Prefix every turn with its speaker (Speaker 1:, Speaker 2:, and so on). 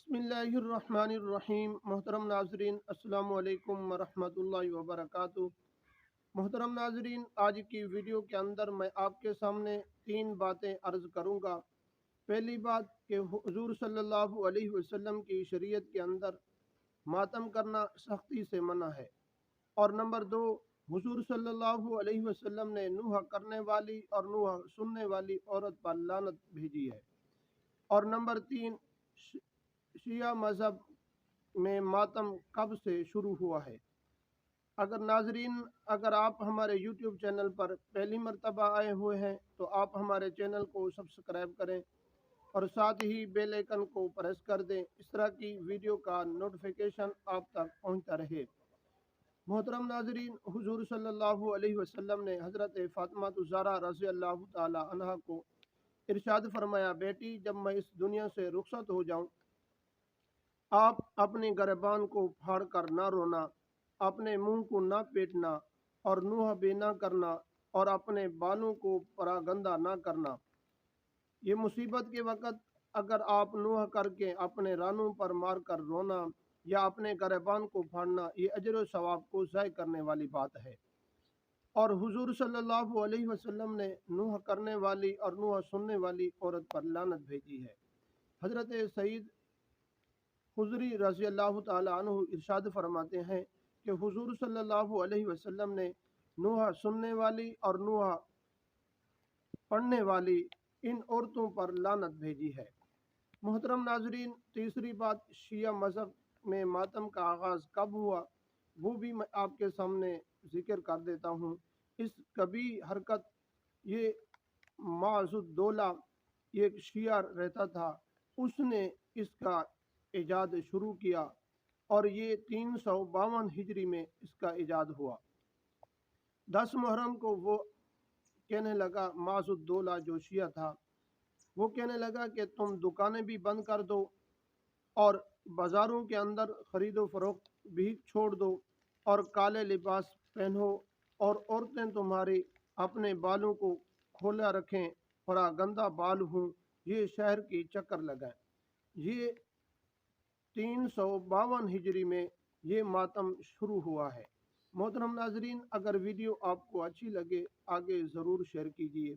Speaker 1: बिस्मिल्लाहिर्रहमानिर्रहीम। मोहतरम नाजरीन, अस्सलाम वालेकुम वरहमतुल्लाहि वबरकातुह। मोहतरम नाजरीन, आज की वीडियो के अंदर मैं आपके सामने तीन बातें अर्ज़ करूँगा। पहली बात कि हुज़ूर सल्लल्लाहु अलैहि वसल्लम की शरीयत के अंदर मातम करना सख्ती से मना है। और नंबर दो, हुज़ूर सल्लल्लाहु अलैहि वसल्लम ने नूह करने वाली और नूह सुनने वाली औरत पर लानत भेजी है। और नंबर तीन, शिया मज़हब में मातम कब से शुरू हुआ है। अगर आप हमारे यूट्यूब चैनल पर पहली मर्तबा आए हुए हैं तो आप हमारे चैनल को सब्सक्राइब करें और साथ ही बेल आइकन को प्रेस कर दें। इस तरह की वीडियो का नोटिफिकेशन आप तक पहुंचता रहे। मोहतरम नाजरीन, हुजूर सल्लल्लाहु अलैहि वसल्लम ने हज़रत फ़ातिमा ज़हरा रज़ी अल्लाह ताला अन्हा को इरशाद फरमाया, बेटी, जब मैं इस दुनिया से रुखसत हो जाऊं, आप अपने गर्भान को फाड़ कर ना रोना, अपने मुंह को ना पेटना और नूह बे ना करना और अपने बालों को परागंदा ना करना। ये मुसीबत के वक़्त अगर आप नूह करके अपने रानों पर मार कर रोना या अपने गर्भान को फाड़ना, ये अजर व सवाब को ज़ाय करने वाली बात है। और हुजूर सल्लल्लाहु अलैहि वसल्लम ने नूह करने वाली और नूह सुनने वाली औरत पर लानत भेजी है। हज़रत सईद खुदरी रज़ी अल्लाह ताला अन्हु इरशाद फरमाते हैं कि हुजूर सल्लल्लाहु अलैहि वसल्लम ने नूह सुनने वाली और नूह पढ़ने वाली इन औरतों पर लानत भेजी है। मोहतरम नाजरीन, तीसरी बात, शिया मज़हब में मातम का आगाज़ कब हुआ, वो भी मैं आपके सामने ज़िक्र कर देता हूँ। इस कभी हरकत ये माजुद्दौला एक शिया रहता था, उसने इसका इजाद शुरू किया और ये 352 हिजरी में इसका इजाद हुआ। 10 मुहर्रम को वो कहने लगा, माजुद्दौला जो शिया था, वो कहने लगा कि तुम दुकानें भी बंद कर दो और बाज़ारों के अंदर ख़रीदो फरोख्त भी छोड़ दो और काले लिबास पहनो और औरतें तुम्हारी अपने बालों को खोला रखें, परागंदा बाल हूँ, ये शहर की चक्कर लगाएं। ये 352 हिजरी में ये मातम शुरू हुआ है। मोहतरम नाजरीन, अगर वीडियो आपको अच्छी लगे आगे ज़रूर शेयर कीजिए।